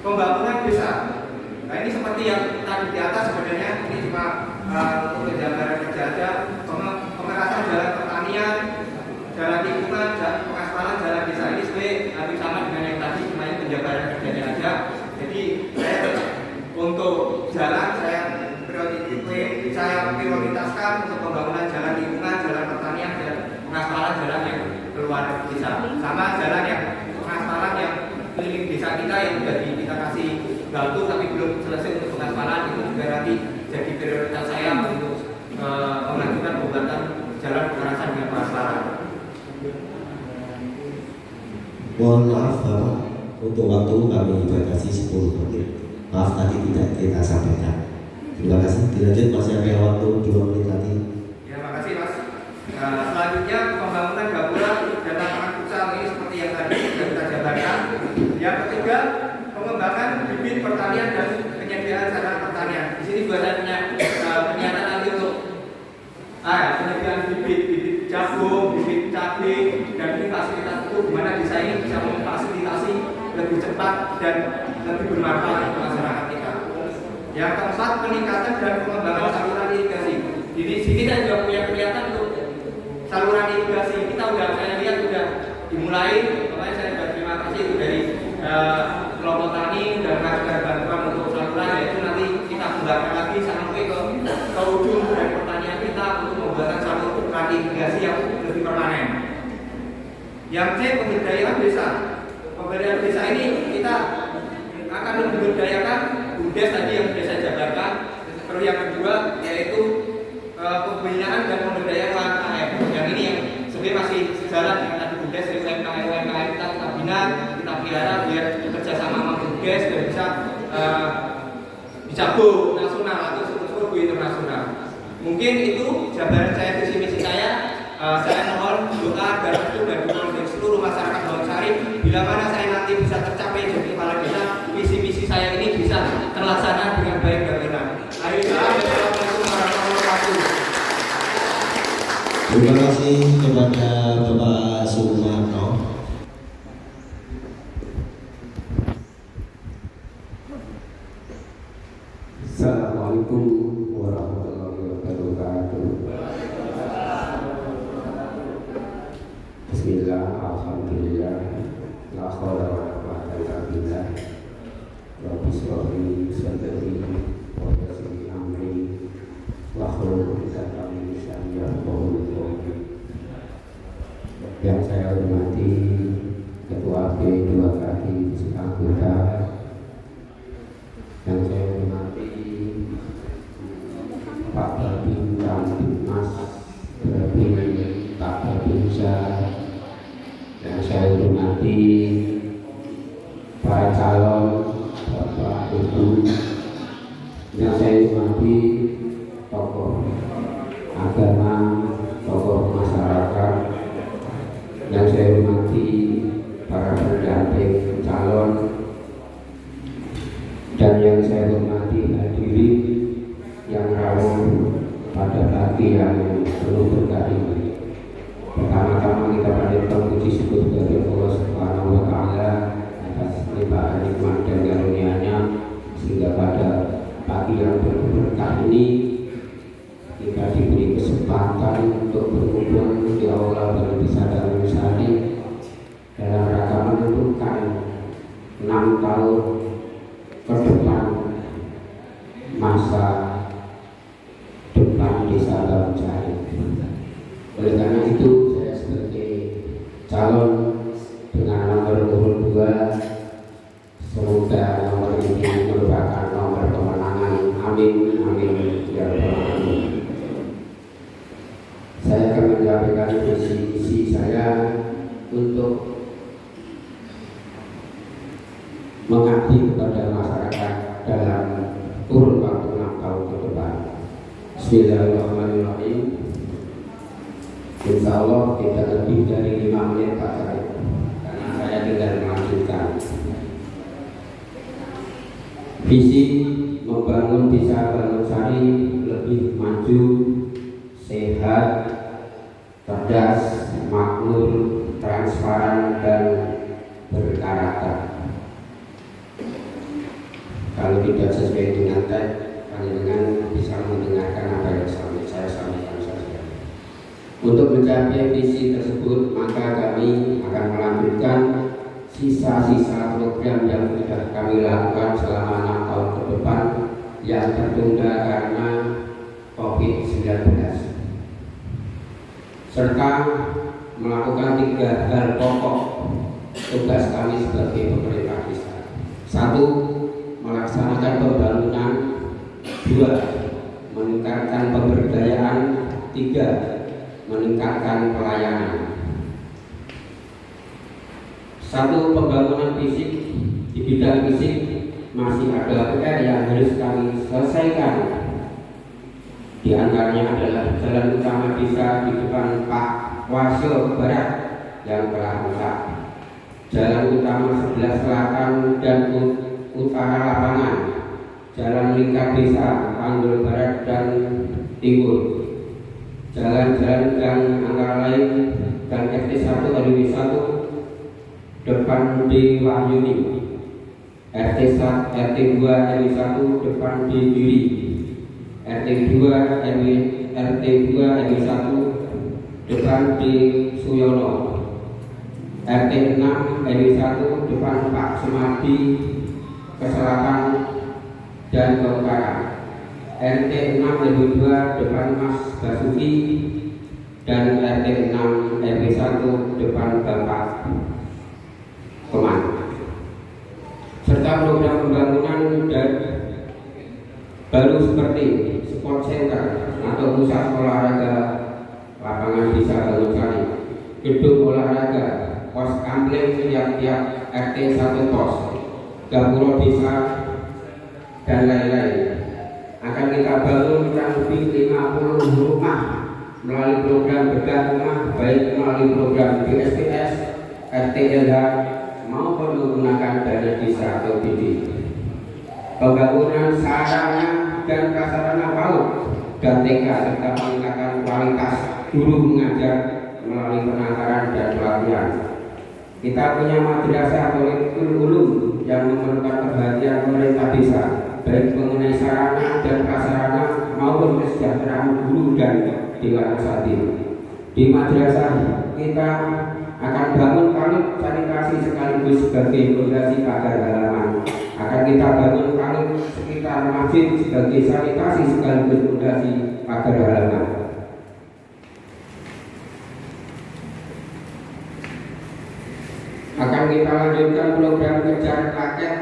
Pembangunan desa, nah ini seperti yang tadi di atas sebenarnya ini cuma untuk penjabaran kerja aja, pemerasan jalan pertanian, jalan lingkungan, pengaspalan jalan desa ini sebenarnya hampir sama dengan yang tadi, cuma ini penjabaran kerjanya aja. Jadi saya untuk jalan saya prioritaskan untuk pembangunan jalan lingkungan, jalan pertanian, dan pengaspalan jalan yang keluar desa, sama jalan yang pengaspalan yang keliling desa kita yang sudah kita kasih batu tapi belum selesai untuk pengaspalan, itu juga nanti jadi prioritas saya untuk melanjutkan pembuatan jalan pengerasan dengan pengaspalan. Mohon maaf Bapak, untuk waktu kami batasi 10 menit. Maaf tadi tidak kita sampaikan. Terima kasih. Dilanjut masih ada waktu 2 menit lagi. Ya, makasih Mas. Selanjutnya pembangunan gapura dan lapangan futsal ini seperti yang tadi sudah kita jabarkan. Yang ketiga, pengembangan bibit pertanian dan penyediaan sarana pertanian. Di sini juga saya punya pernyataan nanti untuk penyediaan bibit jagung, bibit cabai, dan ini fasilitas itu di mana desa ini bisa memfasilitasi lebih cepat dan lebih bermanfaat untuk masyarakat kita. Yang keempat, peningkatan dan pengembangan saluran irigasi. Di sini saya juga punya pernyataan untuk saluran irigasi. Kita saya lihat sudah dimulai. Makanya saya berterima kasih itu dari kelompok tani dan mengajukan bantuan untuk saluran, yaitu nanti kita kembangkan lagi sampai ke ujung dari pertanian kita untuk membuat saluran irigasi yang lebih permanen. Yang C, pemberdayaan desa. Pemberdayaan desa ini kita akan memberdayakan BUMDes tadi yang sudah saya jabarkan. Terus yang kedua yaitu pembinaan dan pemberdayaan UMKM. Yang ini yang sebenarnya masih sejalan dengan tadi BUMDes, dari UMKM kita bina, kita pelihara biar bekerja sama sama BUMDes dan bisa go nasional atau go internasional. Mungkin itu jabaran saya, visi misi saya. Saya mohon doa dan restu dan dukungan dari seluruh masyarakat Bawang-Sari. Bila mana saya nanti bisa tercapai jadi kepala desa, visi misi saya ini bisa terlaksana dengan baik dan benar. Assalamualaikum warahmatullahi wabarakatuh. Terima kasih kepada Bapak Sumarno. Assalamualaikum warahmatullahi wabarakatuh. Bismillah, alhamdulillah, la haula wa la quwwata illa billah. Rabbi shrah li sadri wa yassir li amri wahlul 'uqdatam min lisani yafqahu qawli. Yang saya hormati Ketua P2KI anggota, yang saya hormati Pak Babin Kamtibmas, Babin Pak Babinsa, yang saya hormati para calon Bapak Ibu, yang saya hormati tokoh agama, tokoh masyarakat, yang saya hormati para pendamping calon, dan yang saya hormati hadirin yang rawuh pada pagi yang penuh berkah ini. Pertama-tama kita panjatkan puji syukur kepada Allah Subhanahu wa Ta'ala atas limpahan nikmat dan karunia-Nya, sehingga pada pagi yang penuh berkah ini kita diberi kesempatan untuk berkumpul di aula Balai Desa Darul Sari dalam rangka menentukan 6 tahun ke depan masa depan Desa Bawang-Sari. Oleh karena itu saya sebagai calon dengan nomor 22, semoga nomor ini merupakan nomor kemenangan. Amin, amin, ya rabbal alamin. Saya akan menyampaikan visi saya untuk mengabdi kepada masyarakat dalam kurun waktu 6 tahun ke depan. Bismillahirrahmanirrahim. Insya Allah tidak lebih dari 5 menit Pak Syarif, karena saya tinggal melanjutkan. Visi membangun desa Bangunsari lebih maju, sehat, cerdas, makmur, transparan, dan berkarakter. Kalau tidak sesuai dengan teks, panjenengan bisa mendengarkan apa yang saya sampaikan saja. Untuk mencapai visi tersebut, maka kami akan melanjutkan sisa-sisa program yang sudah kami lakukan selama 6 tahun ke depan yang tertunda karena COVID-19, serta melakukan 3 hal pokok tugas kami sebagai pemerintah desa. 1. Melaksanakan pembangunan. 2. Meningkatkan pemberdayaan. 3. Meningkatkan pelayanan. 1. Pembangunan fisik. Di bidang fisik masih ada PR yang harus kami selesaikan. Di antaranya adalah jalan utama desa di depan Pak Wasil Barat yang telah rusak, jalan utama sebelah selatan dan utara lapangan, jalan lingkar desa Panggul Barat dan Timur, jalan-jalan gang antara lain dan RT 1 RW 1 depan di Wahyuni, RT 2 RW 1 depan di Duri, RT 2 RW 1 depan di Suyono, RT 6 RW 1 depan Pak Sumardi ke selatan dan ke utara, RT 6 RW 2 depan Mas Basuki, dan RT 6 RW 1 depan Bapak Keman, serta program pembangunan dan baru seperti sport center atau pusat olahraga, lapangan desa Bangunsari, gedung olahraga, pos kampleng tiap-tiap RT 1 pos, gapura desa, dan lain-lain. Akan kita bangun kurang lebih 50 rumah melalui program bedah rumah, baik melalui program BSPS, RTLH maupun menggunakan dana desa atau BD. Pembangunan sarana dan prasarana PAUD dan TK serta peningkatan kualitas guru mengajar melalui penangkaran dan pelatihan. Kita punya madrasah atau ulum yang memerlukan perhatian pemerintah desa, baik mengenai sarana dan prasarana maupun kesejahteraan guru dan dewan usaha. Di madrasah kita akan bangun kalib sanitasi sekaligus sebagai fondasi pagar halaman. Akan kita bangun kalib sekitar masjid sebagai sanitasi sekaligus fondasi pagar halaman. Akan kita lanjutkan program kejar paket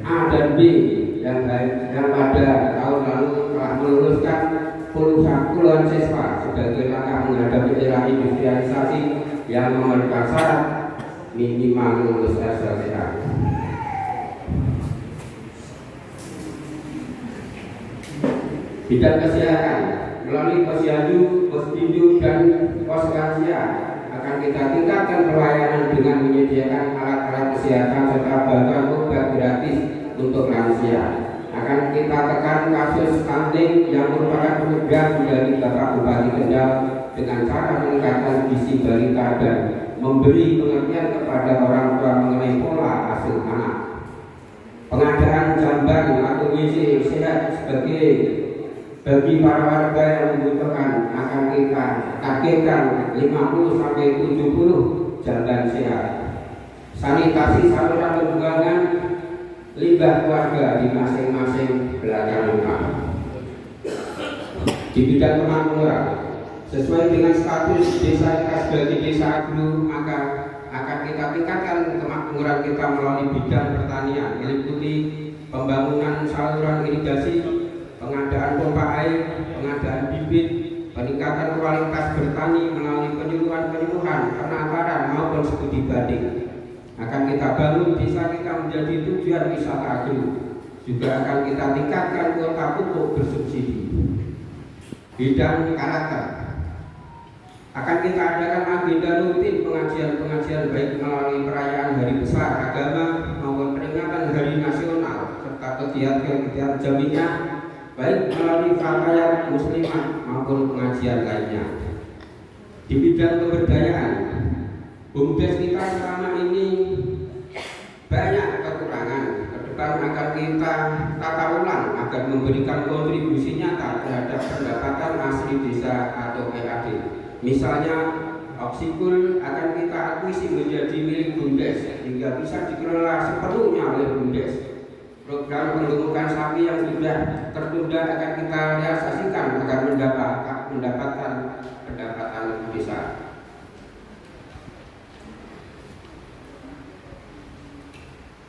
A dan B yang pada tahun lalu telah meluluskan puluhan siswa sebagai langkah menghadapi era industrialisasi yang memerlukan syarat minimal lulus SLTA. Bidang kesehatan melalui posyandu, posdindu, dan pos lansia akan kita tingkatkan pelayanan dengan menyediakan alat-alat kesehatan serta bantuan obat gratis untuk lansia. Akan kita tekan kasus stunting yang merupakan program dari Bapak Bupati Kendal dengan cara meningkatkan gizi balita dan memberi pengertian kepada orang tua mengenai pola asuh anak. Pengadaan jamban atau WC sehat bagi para warga yang membutuhkan akan kita targetkan 50-70 jamban sehat. Sanitasi saluran pembuangan limbah keluarga di masing-masing belakang rumah. Di bidang kemakmuran, sesuai dengan status desa kita sebagai desa agro, maka akan kita tingkatkan kemakmuran kita melalui bidang pertanian, meliputi pembangunan saluran irigasi, pengadaan pompa air, pengadaan bibit, peningkatan kualitas bertani melalui penyuluhan, penangkaran maupun studi banding. Akan kita bangun desa kita menjadi tujuan wisata agro. Juga akan kita tingkatkan kuota pupuk bersubsidi. Bidang karakter, Akan kita adakan agenda rutin pengajian-pengajian baik melalui perayaan hari besar agama maupun peringatan hari nasional serta kegiatan-kegiatan jamiah baik melalui fatayat muslimat maupun pengajian lainnya. Di bidang kebudayaan, BUMDes kita selama ini banyak kekurangan. Ke depan akan kita tata ulang agar memberikan kontribusi nyata terhadap pendapatan asli desa atau PAD. Misalnya, Oksikul akan kita akuisi menjadi milik BUMDes hingga bisa dikelola sepenuhnya oleh BUMDes. Program penggemukan sapi yang sudah tertunda akan kita realisasikan agar mendapatkan pendapatan besar.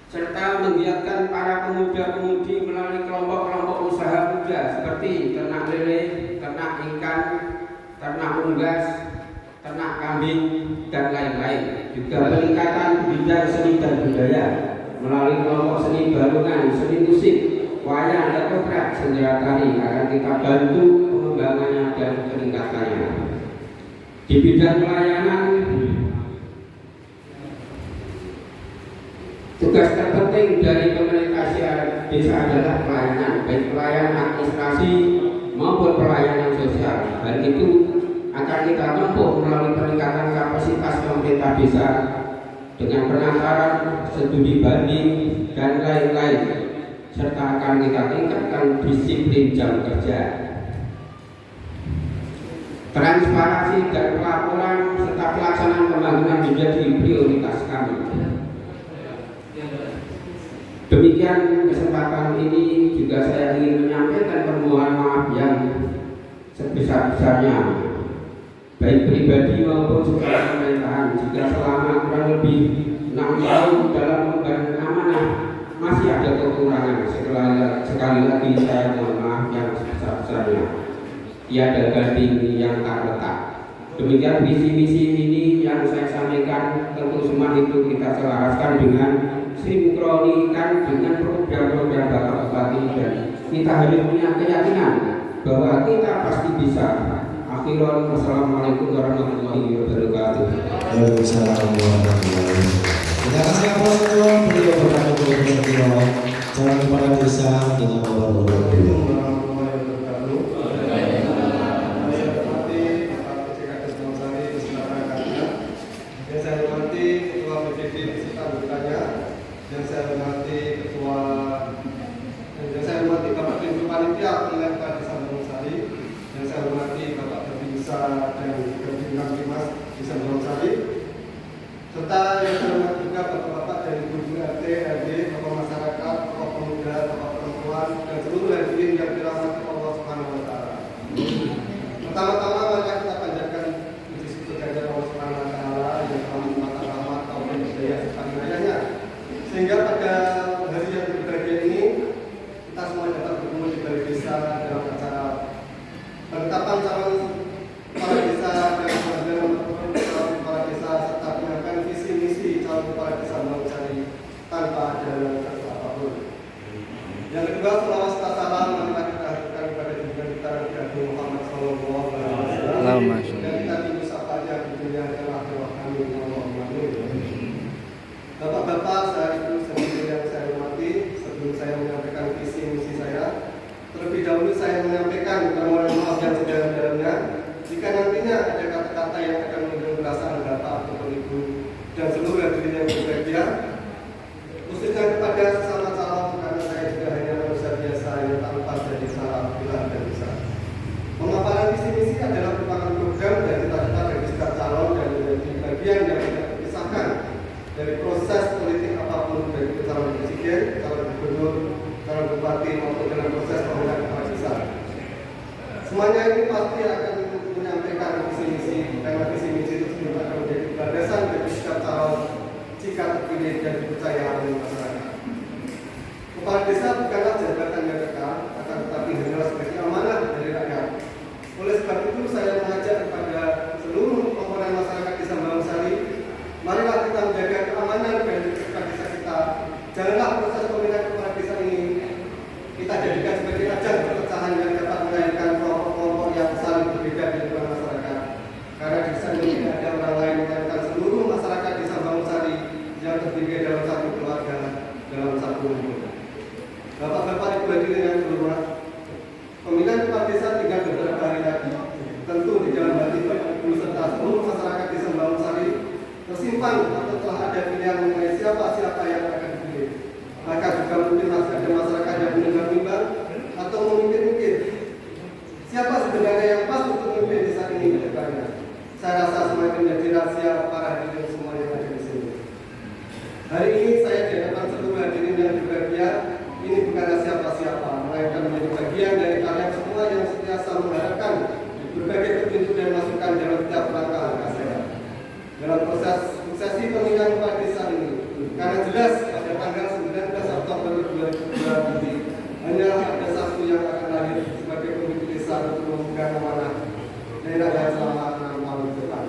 Serta menggiatkan para pemuda-pemudi melalui kelompok-kelompok usaha muda seperti ternak lele, ternak ikan, ternak unggas, ternak kambing, dan lain-lain. Juga peningkatan bidang seni dan budaya melalui kelompok seni balungan, seni musik, wayang, dan ketoprak, sendera tari akan kita bantu pengembangannya dan peningkatannya. Di bidang pelayanan, tugas terpenting dari pemerintah desa adalah pelayanan, baik pelayanan administrasi maupun pelayanan sosial. Hal itu akan kita tempuh melalui peningkatan kapasitas pemerintah desa dengan penataran studi banding dan lain-lain, serta akan kita tingkatkan disiplin jam kerja. Transparansi dan pelaporan serta pelaksanaan pembangunan menjadi prioritas kami. Demikian kesempatan ini juga saya ingin menyampaikan permohonan maaf yang sebesar-besarnya, baik pribadi maupun secara pemerintahan, jika selama kurang lebih 6 tahun dalam mengemban amanah masih ada kekurangan. Sekali lagi saya mohon maaf yang sebesar-besarnya. Tiada gading yang tak letak. Demikian visi misi ini yang saya sampaikan, tentu semua itu kita selaraskan dengan sinkronkan dengan program-program Bapak Bupati, dan kita harus punya keyakinan bahwa kita pasti bisa. Akhirul, wassalamualaikum warahmatullahi wabarakatuh. Waalaikumsalam warahmatullahi wabarakatuh. Kita kasih aplaus dulu beliau Bapak Gubernur Calon Kepala Desa dengan Bapak Gubernur. Serta yang saya hormati juga bapak-bapak dan ibu-ibu RT, RW, tokoh masyarakat, tokoh pemuda, tokoh perempuan, dan seluruh hadirin yang dirahmati Allah Subhanahu wa Ta'ala. Pertama-tama mari kita panjatkan puji syukur kehadirat Allah Subhanahu wa Ta'ala yang telah melimpahkan rahmat, taufik, hidayah serta inayahnya, sehingga pada hari yang berbahagia ini kita semua dapat berkumpul di balai desa dalam acara penetapan calon kepala desa dan pengambilan calon kepala desa serta penyampaian visi misi calon kepala desa Mausari tanpa ada kata apapun. Yang kedua, selawat serta salam marilah kita haturkan kepada junjungan kita Nabi Muhammad Sallallahu Alaihi Wasallam, dan kita tunggu sapanya di dunia dan akhirat. Amin. Allahumma amin. Bapak-bapak, sehari sendiri yang saya hormati, sebelum saya menyampaikan visi misi saya, terlebih dahulu saya menyampaikan permohonan maaf yang sedalam-dalamnya jika nantinya ada kata-kata yang akan menyinggung perasaan bapak ataupun ibu dan seluruh hadirin yang berbahagia, khususnya kepada sesama calon, karena saya juga hanya manusia biasa yang tak lepas dari salah bilah dan bisa. Pemaparan visi misi adalah merupakan program dan cita-cita bagi setiap calon dan menjadi bagian yang tidak terpisahkan dari proses politik apapun, dari calon presiden, calon gubernur, calon bupati maupun dalam proses pemilihan kepala desa. Semuanya ini pasti akan menyampaikan visi misi, karena visi misi itu juga akan menjadi landasan bagi setiap calon jika terpilih dan dipercaya oleh masyarakat. Kepala desa bukanlah jabatan yang kekal, akan tetapi hanyalah sebagai amanah dari rakyat. Oleh sebab itu saya mengajak kepada seluruh komponen masyarakat desa Mausari, marilah kita menjaga keamanan dan desa kita. Janganlah proses pemilihan kepala desa ini kita jadikan sebagai ajang perpecahan yang dapat melahirkan kelompok-kelompok yang saling keputusan atau telah ada pilihan mengenai siapa-siapa yang akan dipilih. Maka juga mungkin masih ada masyarakat yang menimbang-nimbang atau memikir-mikir siapa sebenarnya yang pas untuk memimpin desa ini ke depannya. Saya rasa semakin menjadi rahasia para hadirin semua yang ada di sini. Hari ini saya di hadapan seluruh hadirin yang berbahagia, ini bukan siapa-siapa, melainkan menjadi bagian dari kalian semua yang sentiasa mengharapkan berbagai petunjuk dan masukan dalam setiap langkah saya dalam proses suksesi pemilihan kepala desa ini. Karena jelas pada tanggal 19 Oktober 2002 nanti hanyalah ada satu yang akan lahir sebagai pemimpin desa untuk memegang amanah daerah yang selama 6 tahun ke depan.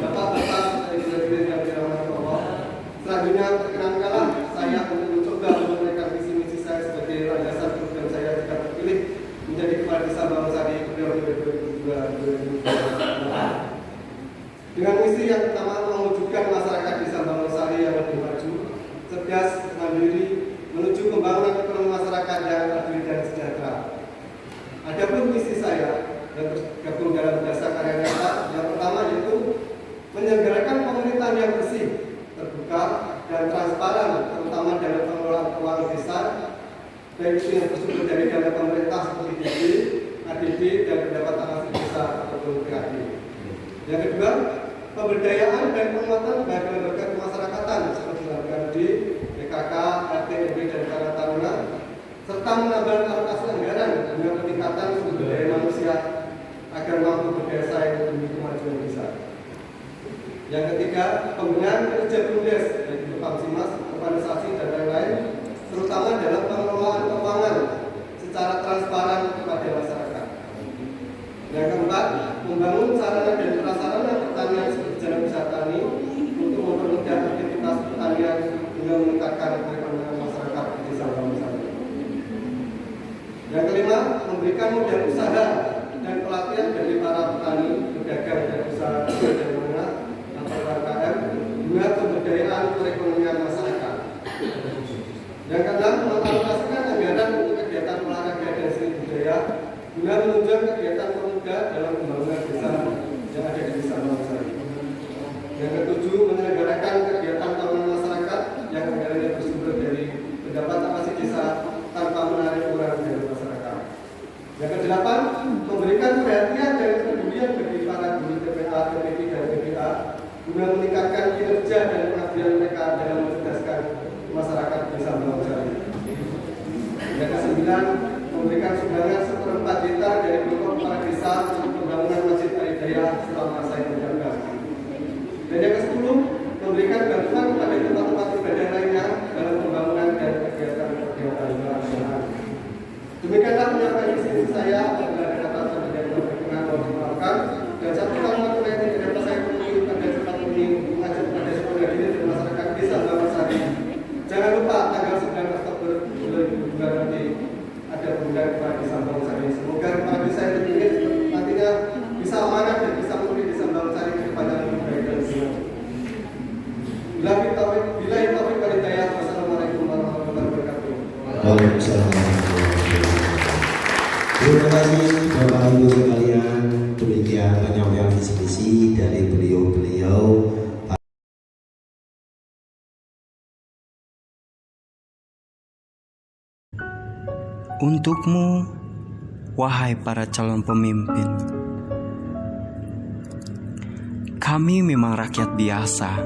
Bapak-bapak, hadirin yang dirahmati Allah, selanjutnya perkenankanlah saya untuk mencoba menunaikan visi misi saya sebagai landasan program saya jika terpilih menjadi kepala desa Bangunsari periode 2002-2004. Dengan misi yang pertama mewujudkan masyarakat desa Bangunsari yang lebih maju, cerdas, mandiri, menuju pembangunan ekonomi masyarakat yang adil dan sejahtera. Adapun misi saya yang tergabung dalam dasar karya nyata yang pertama yaitu menyelenggarakan pemerintahan yang bersih, terbuka, dan transparan, terutama dalam pengelolaan keuangan desa, baik itu yang bersumber dari dana pemerintah seperti DP, ADD, dan pendapatan hasil desa ataupun PAD. Yang kedua, pemberdayaan dan penguatan lembaga-lembaga kemasyarakatan seperti LKD, PKK, RT, RW, dan Karang Taruna, serta menambah alokasi anggaran guna peningkatan sumber daya manusia agar mampu berdaya saing demi kemajuan desa. Yang ketiga, pembinaan kerja BUMDes, yaitu Pamsimas, urbanisasi, dan lain-lain, terutama dalam pengelolaan keuangan secara transparan kepada masyarakat. Yang keempat, membangun sarana dan prasarana pertanian seperti jalan wisata tani untuk mempermudah aktivitas pertanian hingga meningkatkan perekonomian masyarakat di desa Bangunsari. Yang kelima, memberikan modal usaha dan pelatihan bagi para petani, pedagang, dan usaha dan menengah atau UMKM guna pemberdayaan perekonomian masyarakat. Yang keenam, mengalokasikan anggaran untuk kegiatan olahraga dan seni budaya guna menunjang kegiatan pemuda dalam pembangunan desa yang ada di desa Bangunsari. Yang ketujuh, menyelenggarakan kegiatan tahunan masyarakat yang anggarannya bersumber dari pendapatan hasil desa tanpa menarik iuran dari masyarakat. Yang kedelapan, memberikan perhatian dan kepedulian bagi para guru TPA, TPD, dan TPA guna meningkatkan kinerja dan pengabdian mereka dalam mencerdaskan masyarakat desa Bangunsari. Yang kesembilan, memberikan sumbangan 1/4 hektar dari pokok kepala desa untuk pembangunan Masjid Al-Hidayah selama saya menjabat. Dan yang ke-10, memberikan bantuan kepada tempat-tempat ibadah lainnya dalam pembangunan dan kegiatan pelaksanaan. Demikianlah penyampaian visi saya. Apabila ada kata tidak berkenan mohon dimaafkan. Dan satu kalimat yang tidak dapat saya penuhi pada kesempatan ini mengajak kepada seluruh hadirin dan masyarakat desa Bangunsari. Jangan lupa tanggal 9 Oktober 2002 nanti ada pemilihan kepala desa Bangunsari. Semoga kepala desa yang terpilih nantinya bisa amanah dan bisa memilih desa Bangunsari ke depan yang lebih baik dan lebih maju. Bila taufik wal hidayah. Wassalamualaikum warahmatullahi wabarakatuh. Waalaikumsalam warahmatullahi wabarakatuh. Terima kasih Bapak Ibu sekalian. Demikian penyampaian visi dari beliau-beliau. Untukmu, wahai para calon pemimpin, kami memang rakyat biasa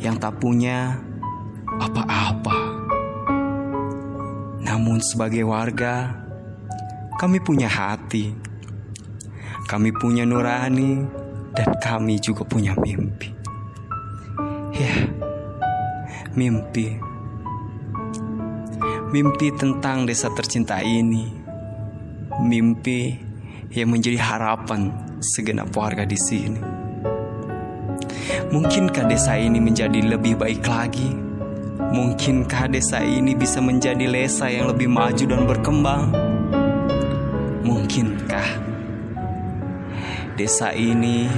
yang tak punya apa-apa. Namun sebagai warga, kami punya hati, kami punya nurani, dan kami juga punya mimpi. Ya, mimpi tentang desa tercinta ini, mimpi yang menjadi harapan segenap warga di sini. Mungkinkah desa ini menjadi lebih baik lagi? Mungkinkah desa ini bisa menjadi desa yang lebih maju dan berkembang? Mungkinkah desa ini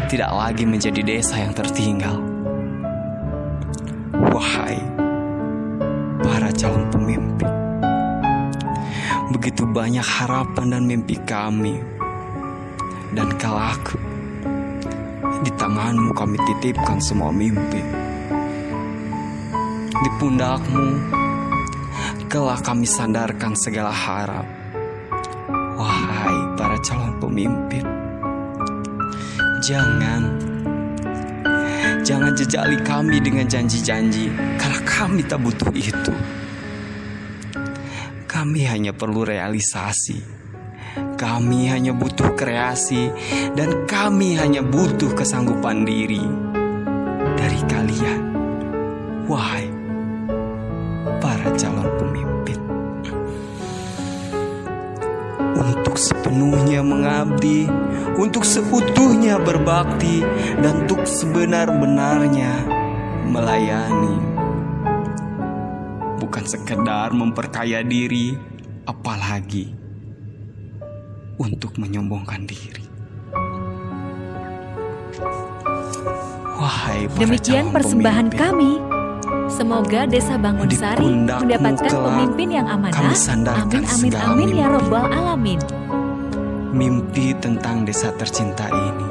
tidak lagi menjadi desa yang tertinggal? Wahai para calon pemimpin, begitu banyak harapan dan mimpi kami dan kelak Di tanganmu kami titipkan semua mimpi. Di pundakmu kelak kami sandarkan segala harap. Wahai para calon pemimpin, jangan jejali kami dengan janji-janji, karena kami tak butuh itu. Kami hanya perlu realisasi. Kami hanya butuh kreasi, dan kami hanya butuh kesanggupan diri dari kalian, wahai para calon pemimpin. Untuk sepenuhnya mengabdi, untuk seutuhnya berbakti, dan untuk sebenar-benarnya melayani. Bukan sekedar memperkaya diri, apalagi untuk menyombongkan diri. Wahai para Demikian calon persembahan pemimpin, kami. Semoga Desa Bangun Di Sari pundakmu mendapatkan kelak pemimpin yang amanah. kami sandarkan Amin amin segala amin ya mimpi. robbal alamin. mimpi tentang desa tercinta ini